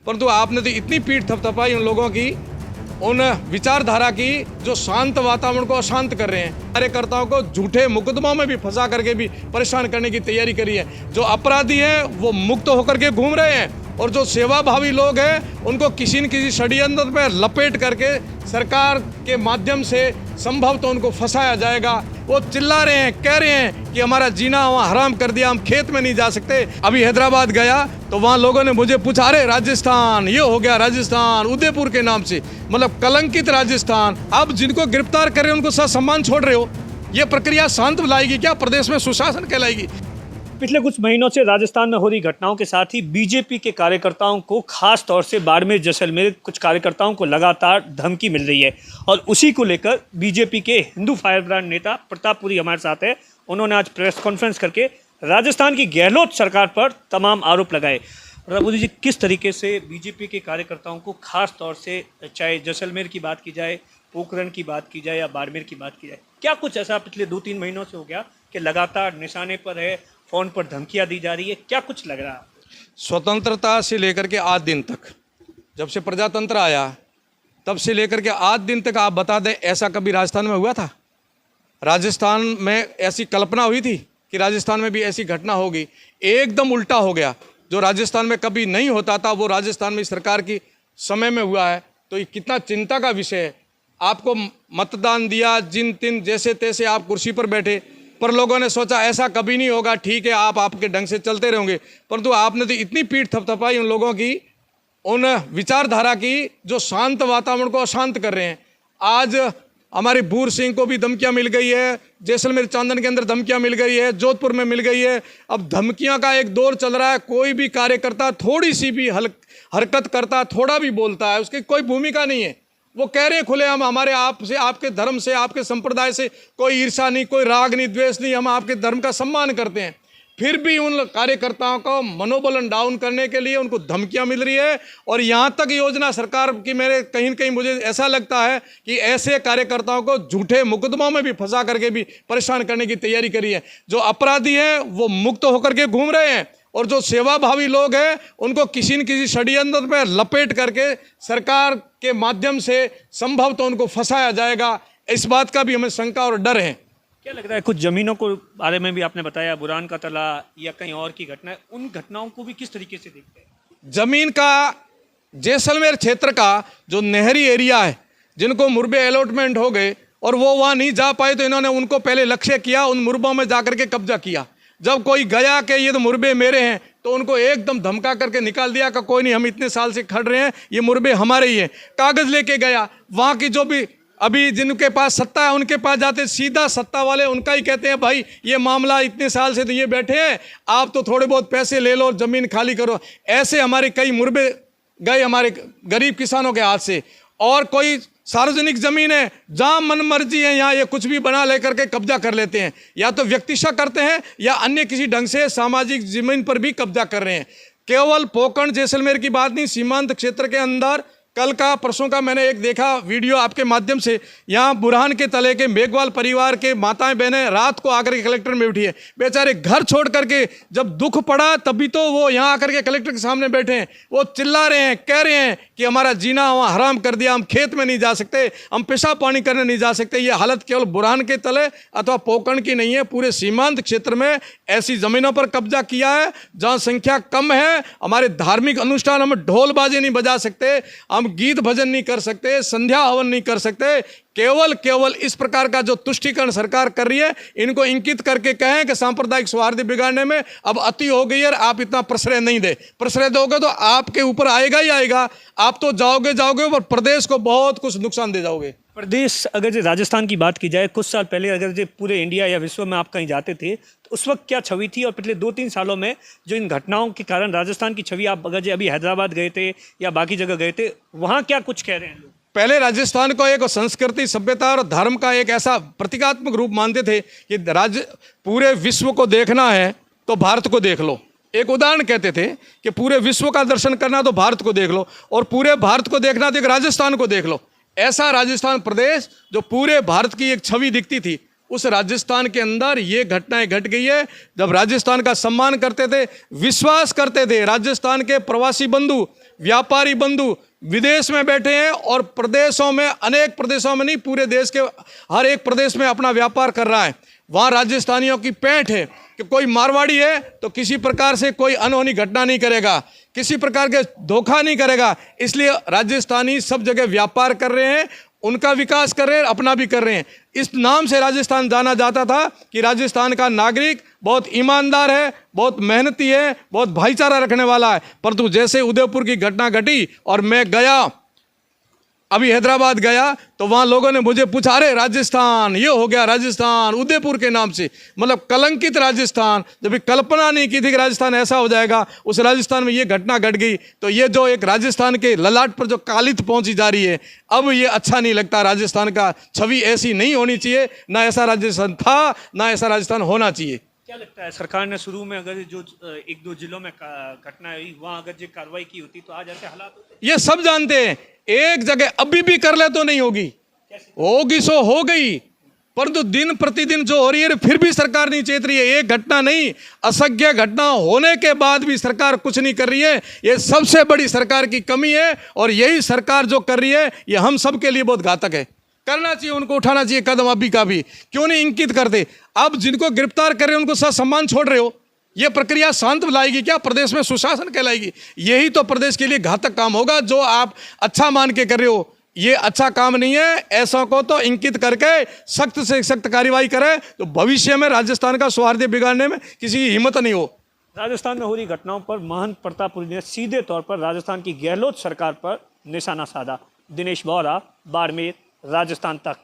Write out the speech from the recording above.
परंतु आपने तो इतनी पीठ थपथपाई उन लोगों की, उन विचारधारा की जो शांत वातावरण को अशांत कर रहे हैं। कार्यकर्ताओं को झूठे मुकदमों में भी फंसा करके भी परेशान करने की तैयारी करी है। जो अपराधी हैं वो मुक्त होकर के घूम रहे हैं और जो सेवाभावी लोग हैं उनको किसी न किसी षड्यंत्र में लपेट करके सरकार के माध्यम से संभव तो उनको फंसाया जाएगा। वो चिल्ला रहे हैं, कह रहे हैं कि हमारा जीना वहाँ हराम कर दिया, हम खेत में नहीं जा सकते। अभी हैदराबाद गया तो वहाँ लोगों ने मुझे पूछा, अरे राजस्थान ये हो गया, राजस्थान उदयपुर के नाम से, मतलब कलंकित राजस्थान। अब जिनको गिरफ्तार कर रहे हैं उनको सम्मान छोड़ रहे हो, ये प्रक्रिया शांत लाएगी क्या? प्रदेश में सुशासन कहलाएगी? पिछले कुछ महीनों से राजस्थान में हो रही घटनाओं के साथ ही बीजेपी के कार्यकर्ताओं को खास तौर से बाड़मेर जैसलमेर कुछ कार्यकर्ताओं को लगातार धमकी मिल रही है और उसी को लेकर बीजेपी के हिंदू फायरब्रांड नेता प्रतापपुरी हमारे साथ है। उन्होंने आज प्रेस कॉन्फ्रेंस करके राजस्थान की गहलोत सरकार पर तमाम आरोप लगाए। प्रतापपुरी जी, किस तरीके से बीजेपी के कार्यकर्ताओं को खास तौर से, चाहे जैसलमेर की बात की जाए, पोखरण की बात की जाए या बाड़मेर की बात की जाए, क्या कुछ ऐसा पिछले 2-3 महीनों से हो गया कि लगातार निशाने पर है, फोन पर धमकियां दी जा रही है, क्या कुछ लग रहा है? स्वतंत्रता से लेकर के आज दिन तक, जब से प्रजातंत्र आया तब से लेकर के आज दिन तक आप बता दें, ऐसा कभी राजस्थान में हुआ था? राजस्थान में ऐसी कल्पना हुई थी कि राजस्थान में भी ऐसी घटना होगी? एकदम उल्टा हो गया। जो राजस्थान में कभी नहीं होता था वो राजस्थान में सरकार की समय में हुआ है। तो ये कितना चिंता का विषय है। आपको मतदान दिया, जिन तिन जैसे तैसे आप कुर्सी पर बैठे, पर लोगों ने सोचा ऐसा कभी नहीं होगा, ठीक है आप आपके ढंग से चलते रहोगे। परंतु आपने तो इतनी पीठ थपथपाई उन लोगों की, उन विचारधारा की जो शांत वातावरण को अशांत कर रहे हैं। आज हमारे बूर सिंह को भी धमकियां मिल गई है, जैसलमेर चांदन के अंदर धमकियां मिल गई है, जोधपुर में मिल गई है। अब धमकियां का एक दौर चल रहा है। कोई भी कार्यकर्ता थोड़ी सी भी हरकत करता, थोड़ा भी बोलता है, उसकी कोई भूमिका नहीं है। वो कह रहे हैं खुले हम, हमारे आपसे, आपके धर्म से, आपके संप्रदाय से कोई ईर्ष्या नहीं, कोई राग नहीं, द्वेष नहीं, हम आपके धर्म का सम्मान करते हैं। फिर भी उन कार्यकर्ताओं को मनोबल डाउन करने के लिए उनको धमकियां मिल रही है। और यहाँ तक योजना सरकार की, मेरे कहीं न कहीं मुझे ऐसा लगता है कि ऐसे कार्यकर्ताओं को झूठे मुकदमों में भी फंसा करके भी परेशान करने की तैयारी करी है। जो अपराधी हैं वो मुक्त होकर के घूम रहे हैं और जो सेवाभावी लोग हैं उनको किसी न किसी षड्यंत्र में लपेट करके सरकार के माध्यम से संभव तो उनको फंसाया जाएगा। इस बात का भी हमें शंका और डर है। क्या लग रहा है, कुछ जमीनों को बारे में भी आपने बताया, बुरहान का तला या कहीं और की घटना है, उन घटनाओं को भी किस तरीके से देखते हैं? जमीन का, जैसलमेर क्षेत्र का जो नहरी एरिया है, जिनको मुरबे अलॉटमेंट हो गए और वो वहाँ नहीं जा पाए तो इन्होंने उनको पहले लक्ष्य किया, उन मुरबों में जाकर के कब्जा किया। जब कोई गया कि ये तो मुरबे मेरे हैं तो उनको एकदम धमका करके निकाल दिया कि कोई नहीं, हम इतने साल से खड़ रहे हैं, ये मुरबे हमारे ही हैं। कागज लेके गया, वहाँ की जो भी अभी जिनके पास सत्ता है उनके पास जाते, सीधा सत्ता वाले उनका ही कहते हैं, भाई ये मामला इतने साल से तो ये बैठे हैं, आप तो थोड़े बहुत पैसे ले लो और ज़मीन खाली करो। ऐसे हमारे कई मुरबे गए हमारे गरीब किसानों के हाथ से। और कोई सार्वजनिक ज़मीन है, जहाँ मन मर्जी है यहाँ ये कुछ भी बना लेकर के कब्जा कर लेते हैं, या तो व्यक्तिशः करते हैं या अन्य किसी ढंग से सामाजिक ज़मीन पर भी कब्जा कर रहे हैं। केवल पोखरण जैसलमेर की बात नहीं, सीमांत क्षेत्र के अंदर कल का परसों का मैंने एक देखा वीडियो आपके माध्यम से, यहाँ बुरहान के तले के मेघवाल परिवार के माताएं बहनें रात को आकर के कलेक्टर में बैठी है। बेचारे घर छोड़ करके, जब दुख पड़ा तभी तो वो यहाँ आकर के कलेक्टर के सामने बैठे हैं। वो चिल्ला रहे हैं, कह रहे हैं कि हमारा जीना वहाँ हराम कर दिया, हम खेत में नहीं जा सकते, हम पेशाब पानी करने नहीं जा सकते। ये हालत केवल बुरहान के तले अथवा पोखरण की नहीं है, पूरे सीमांत क्षेत्र में ऐसी ज़मीनों पर कब्जा किया है जहाँ संख्या कम है। हमारे धार्मिक अनुष्ठान, हम ढोल बाजे नहीं बजा सकते, हम गीत भजन नहीं कर सकते, संध्या हवन नहीं कर सकते। केवल इस प्रकार का जो तुष्टीकरण सरकार कर रही है, इनको इंकित करके कहें कि सांप्रदायिक सौहार्द बिगाड़ने में अब अति हो गई है, आप इतना प्रश्रय नहीं दे। प्रश्रय दोगे तो आपके ऊपर आएगा ही आएगा, आप तो जाओगे और प्रदेश को बहुत कुछ नुकसान दे जाओगे। प्रदेश, अगर जो राजस्थान की बात की जाए, कुछ साल पहले अगर जो पूरे इंडिया या विश्व में आप कहीं जाते थे तो उस वक्त क्या छवि थी, और पिछले 2-3 सालों में जो इन घटनाओं के कारण राजस्थान की छवि, आप अगर जो अभी हैदराबाद गए थे या बाकी जगह गए थे, वहाँ क्या कुछ कह रहे हैं लोग? पहले राजस्थान को एक संस्कृति, सभ्यता और धर्म का एक ऐसा प्रतीकात्मक रूप मानते थे कि पूरे विश्व को देखना है तो भारत को देख लो। एक उदाहरण कहते थे कि पूरे विश्व का दर्शन करना तो भारत को देख लो, और पूरे भारत को देखना तो एक राजस्थान को देख लो। ऐसा राजस्थान प्रदेश जो पूरे भारत की एक छवि दिखती थी, उस राजस्थान के अंदर ये घटनाएं घट गई है। जब राजस्थान का सम्मान करते थे, विश्वास करते थे, राजस्थान के प्रवासी बंधु व्यापारी बंधु विदेश में बैठे हैं और प्रदेशों में, अनेक प्रदेशों में नहीं, पूरे देश के हर एक प्रदेश में अपना व्यापार कर रहा है। वहाँ राजस्थानियों की पैठ है कि कोई मारवाड़ी है तो किसी प्रकार से कोई अनहोनी घटना नहीं करेगा, किसी प्रकार के धोखा नहीं करेगा। इसलिए राजस्थानी सब जगह व्यापार कर रहे हैं, उनका विकास कर रहे हैं, अपना भी कर रहे हैं। इस नाम से राजस्थान जाना जाता था कि राजस्थान का नागरिक बहुत ईमानदार है, बहुत मेहनती है, बहुत भाईचारा रखने वाला है। परंतु जैसे उदयपुर की घटना घटी और मैं गया, अभी हैदराबाद गया, तो वहाँ लोगों ने मुझे पूछा, अरे राजस्थान ये हो गया, राजस्थान उदयपुर के नाम से, मतलब कलंकित राजस्थान। जब कल्पना नहीं की थी कि राजस्थान ऐसा हो जाएगा, उस राजस्थान में ये घटना घट गई। तो ये जो एक राजस्थान के ललाट पर जो कालित पहुंची जा रही है, अब ये अच्छा नहीं लगता। राजस्थान का छवि ऐसी नहीं होनी चाहिए, ना ऐसा राजस्थान था, ना ऐसा राजस्थान होना चाहिए। क्या लगता है सरकार ने शुरू में अगर जो एक दो जिलों में घटना हुई वहाँ अगर जो कार्रवाई की होती तो आज ऐसे हालात होते? ये सब जानते हैं, एक जगह अभी भी कर ले तो नहीं होगी, होगी सो हो गई। परंतु दिन प्रतिदिन जो हो रही है फिर भी सरकार नहीं चेत रही है। एक घटना नहीं, असंख्य घटना होने के बाद भी सरकार कुछ नहीं कर रही है। ये सबसे बड़ी सरकार की कमी है और यही सरकार जो कर रही है ये हम सब के लिए बहुत घातक है। करना चाहिए, उनको उठाना चाहिए कदम अभी का भी। क्यों नहीं इंकित करते? अब जिनको गिरफ्तार कर रहे हो उनको सम्मान छोड़ रहे हो। ये प्रक्रिया शांत लाएगी क्या? प्रदेश में सुशासन कहलाएगी? यही तो प्रदेश के लिए घातक काम होगा जो आप अच्छा मान के कर रहे हो। ये अच्छा काम नहीं है। ऐसा को तो इंकित करके सख्त से सख्त कार्रवाई करे तो भविष्य में राजस्थान का सौहार्द बिगाड़ने में किसी की हिम्मत नहीं हो। राजस्थान में हो रही घटनाओं पर महंत प्रतापपुरी ने सीधे तौर पर राजस्थान की गहलोत सरकार पर निशाना साधा। दिनेश बोहरा, बाड़मेर, राजस्थान तक।